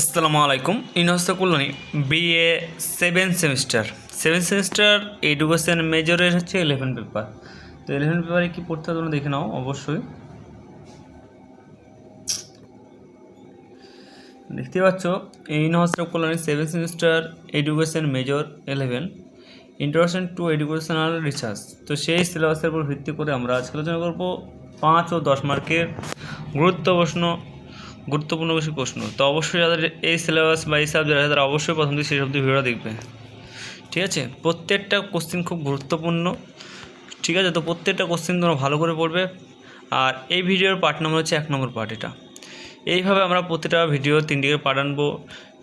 আসসালামু আলাইকুম। ইনহস্ত Kalyani BA seven semester education মেজরের হচ্ছে 11 পেপার। তো 11 পেপারে কী পড়তে হবে তোমরা দেখে নাও অবশ্যই। দেখতে পাচ্ছ ইনহস্ত Kalyani 7 semester education major 11 introduction to educational research. তো সেই সিলেবাসের উপর ভিত্তি করে আমরা আজকে আলোচনা করবো 5 ও 10 মার্কের গুরুত্বপূর্ণ কিছু প্রশ্ন। তো অবশ্যই যাদের এই সিলেবাস বা এই সাবজেক্ট আছে তারা অবশ্যই প্রথম থেকে শেষ অবধি ভিডিওটা দেখবে, ঠিক আছে। প্রত্যেকটা কোশ্চেন খুব গুরুত্বপূর্ণ, ঠিক আছে। তো প্রত্যেকটা কোশ্চেন তোমরা ভালো করে পড়বে। আর এই ভিডিওর পার্ট নম্বর হচ্ছে 1 নম্বর পার্ট। এটা এইভাবে আমরা প্রতিটা ভিডিও 3টি পার্ট আনবো।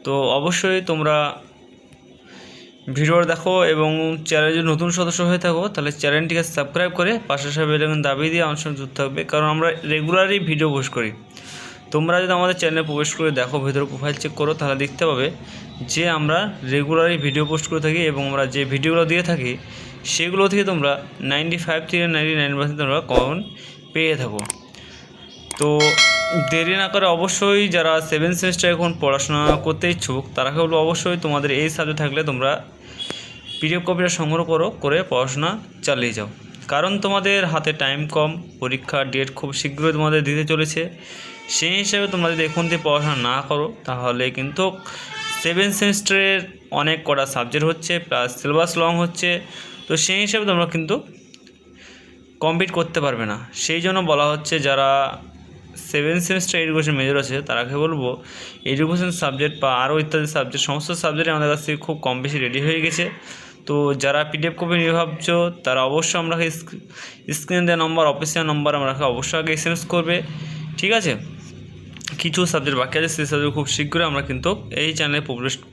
তো অবশ্যই তোমরা ভিডিওটা দেখো এবং চ্যানেলে যদি নতুন সদস্য হয়ে থাকো তাহলে চ্যানেলটিকে সাবস্ক্রাইব করে পাশে বেল আইকন দাবিয়ে দিয়ে আমার সঙ্গে যুক্ত থাকবে, কারণ আমরা রেগুলারই ভিডিও পোস্ট করি। তোমরা যদি আমাদের চ্যানেলে প্রবেশ করে দেখো, ভেতরে প্রোফাইল চেক করো, তাহলে দেখতে পাবে যে আমরা রেগুলারই ভিডিও পোস্ট করে থাকি এবং আমরা যে ভিডিওগুলো দিয়ে থাকি সেগুলো থেকে তোমরা 95 থেকে 99% তোমরা কমন পেয়ে থাকো। তো দেরি না করে অবশ্যই যারা 7 সেমিস্টার এখন পড়াশোনা করতে ইচ্ছুক তারা বলবো অবশ্যই তোমাদের এই সাবজেক্ট থাকলে তোমরা পিডিএফ কপিটা সংগ্রহ করে পড়াশোনা চালিয়ে যাও, কারণ তোমাদের হাতে টাইম কম, পরীক্ষার ডেট খুব শীঘ্রই তোমাদের দিতে চলেছে। সেই হিসাবে তোমরা যদি এখন থেকে পড়াশোনা না করো তাহলে কিন্তু 7 সেমিস্টারের অনেক কটা সাবজেক্ট হচ্ছে, প্লাস সিলেবাস লং হচ্ছে। তো সেই হিসাবে তোমরা কিন্তু কমপ্লিট করতে পারবে না। সেই জন্য বলা হচ্ছে যারা 7 সেমিস্টার এডুকেশন মেজর আছে তারাকে বলবো এডুকেশন সাবজেক্ট বা আরও ইত্যাদি সাবজেক্ট, সমস্ত সাবজেক্টে আমাদের কাছ থেকে খুব কম বেশি রেডি হয়ে গেছে। তো যারা পিডিএফ কপি নিয়ে ভাবছো তারা অবশ্যই আমাকে স্ক্রিনে দেওয়া নম্বর, অফিসিয়াল নম্বর আমাকে অবশ্যই আগে এসএমএস করবে, ঠিক আছে। কিছু সাবজেক্ট বাকি আছে, সেই সাবজেক্ট খুব শীঘ্রই আমরা কিন্তু এই চ্যানেলে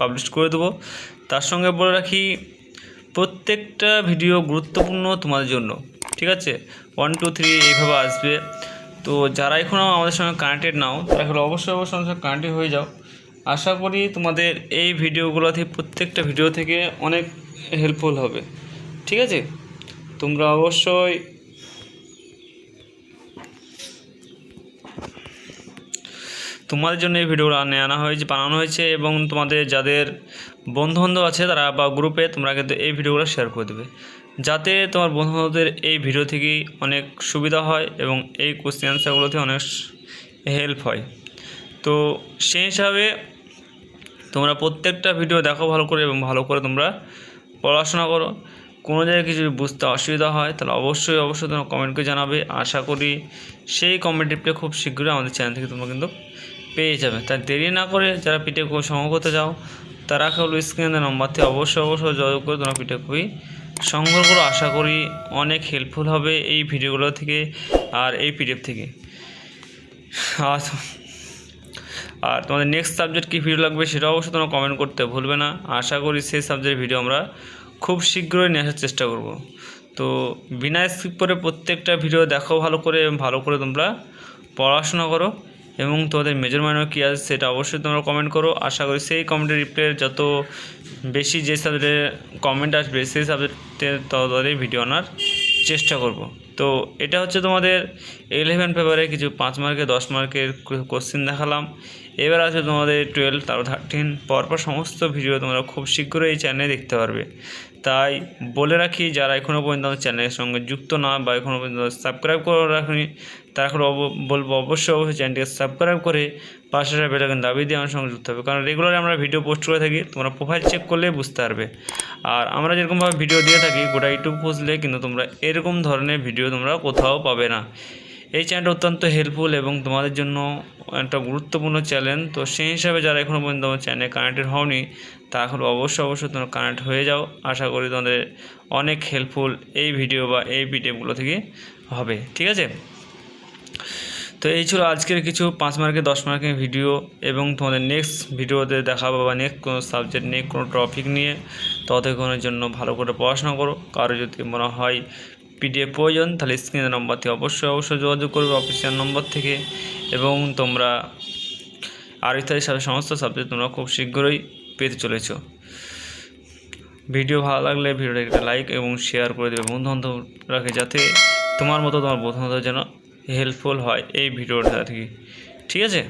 পাবলিশ করে দেবো। তার সঙ্গে বলে রাখি প্রত্যেকটা ভিডিও গুরুত্বপূর্ণ তোমাদের জন্য, ঠিক আছে। 1 2 3 এইভাবে আসবে। তো যারা এখনও আমাদের সঙ্গে কানেক্টেড নাও তারা অবশ্যই আমাদের সঙ্গে কানেক্টেড হয়ে যাও। আশা করি তোমাদের এই ভিডিওগুলো থেকে প্রত্যেকটা ভিডিও থেকে অনেক হেল্পফুল হবে, ঠিক আছে। তোমরা অবশ্যই তোমাদের জন্য এই ভিডিওগুলো বানানো হয়েছে এবং তোমাদের যাদের বন্ধুবান্ধব আছে তারা বা গ্রুপে তোমরা কিন্তু এই ভিডিওগুলো শেয়ার করে দেবে, যাতে তোমার বন্ধুবান্ধবদের এই ভিডিও থেকেই অনেক সুবিধা হয় এবং এই কোশ্চেন অ্যান্সারগুলো থেকে অনেক হেল্প হয়। তো সেই হিসাবে তোমরা প্রত্যেকটা ভিডিও দেখো ভালো করে এবং ভালো করে তোমরা পড়াশোনা করো। কোনো জায়গায় কিছু বুঝতে অসুবিধা হয় তাহলে অবশ্যই তোমরা কমেন্ট করে জানাবে। আশা করি সেই কমেন্ট রিপ্লাই খুব শীঘ্রই আমাদের চ্যানেল থেকে তোমরা কিন্তু পেয়ে যাবে। তাই দেরি না করে যারা পিডিএফ কপি সংগ্রহ করতে যাও তারা কেবল স্ক্রিনে নম্বর থেকে অবশ্যই যোগাযোগ করে তোমরা পিডিএফ কপি সংগ্রহ করো। আশা করি অনেক হেল্পফুল হবে এই ভিডিওগুলো থেকে আর এই পিডিএফ থেকে। আর তোমাদের নেক্সট সাবজেক্ট কী ভিডিও লাগবে সেটা অবশ্যই তোমরা কমেন্ট করতে ভুলবে না। আশা করি সেই সাবজেক্টের ভিডিও আমরা খুব শীঘ্রই নিয়ে আসার চেষ্টা করব। তো বিনা স্কিপ করে প্রত্যেকটা ভিডিও দেখো ভালো করে তোমরা পড়াশোনা করো এবং তোমাদের মেজর মাইনর কী আছে সেটা অবশ্যই তোমরা কমেন্ট করো। আশা করি সেই কমেন্টের রিপ্লাইয়ের যত বেশি যে সাবজেক্টে কমেন্ট আসবে সেই সাবজেক্টে তাদের ভিডিও আনার চেষ্টা করব। তো এটা হচ্ছে তোমাদের 11 পেপারে কিছু 5 মার্কের 10 মার্কের কোশ্চেন দেখালাম। এবার আছে তোমাদের 12 তারপর 13 পরপর সমস্ত ভিডিও তোমরা খুব শীঘ্রই এই চ্যানেলে দেখতে পারবে। তাই বলে রাখি যারা এখনও পর্যন্ত আমাদের চ্যানেলের সঙ্গে যুক্ত না বা এখনও পর্যন্ত সাবস্ক্রাইব করে রাখনি তারা বলবো অবশ্যই চ্যানেলটিকে সাবস্ক্রাইব করে পাশে বেল আইকন দাবিয়ে দিয়ে আমার সঙ্গে যুক্ত হবে, কারণ রেগুলার আমরা ভিডিও পোস্ট করে থাকি। তোমরা প্রোফাইল চেক করলে বুঝতে পারবে। আর আমরা যেরকমভাবে ভিডিও দিয়ে থাকি গোটা ইউটিউব খুঁজলে কিন্তু তোমরা এরকম ধরনের ভিডিও তোমরা কোথাও পাবে না। এই চ্যানেলটা অত্যন্ত হেল্পফুল এবং তোমাদের জন্য একটা গুরুত্বপূর্ণ চ্যানেল। তো সেই হিসাবে যারা এখনও পর্যন্ত আমার চ্যানেলে কানেক্টেড হওনি তারা অবশ্যই তোমরা কানেক্ট হয়ে যাও। আশা করি তোমাদের অনেক হেল্পফুল এই ভিডিও বা এই পিডিএফগুলো থেকে হবে, ঠিক আছে। তো এই ছিল আজকের কিছু 5 মার্কের 10 মার্কের ভিডিও এবং তোমাদের নেক্সট ভিডিওতে দেখাবো বা নেক্সট কোনো সাবজেক্ট নিয়ে কোনো টপিক নিয়ে ততক্ষণের জন্য ভালো করে পড়াশোনা করো। কারো যদি মনে হয় পিডিএফ প্রয়োজন তাহলে স্ক্রিনের নম্বর থেকে অবশ্যই যোগাযোগ করবে অফিসিয়াল নম্বর থেকে এবং তোমরা আর ইত্যাদি সমস্ত সাবজেক্ট তোমরা খুব শীঘ্রই পেতে চলেছ। ভিডিও ভালো লাগলে ভিডিওটা একটা লাইক এবং শেয়ার করে দেবে বন্ধু-বান্ধব রাখে, যাতে তোমার মতো তোমার বন্ধু-বান্ধব যেন হেল্পফুল হয় এই ভিডিওটা থেকে, ঠিক আছে।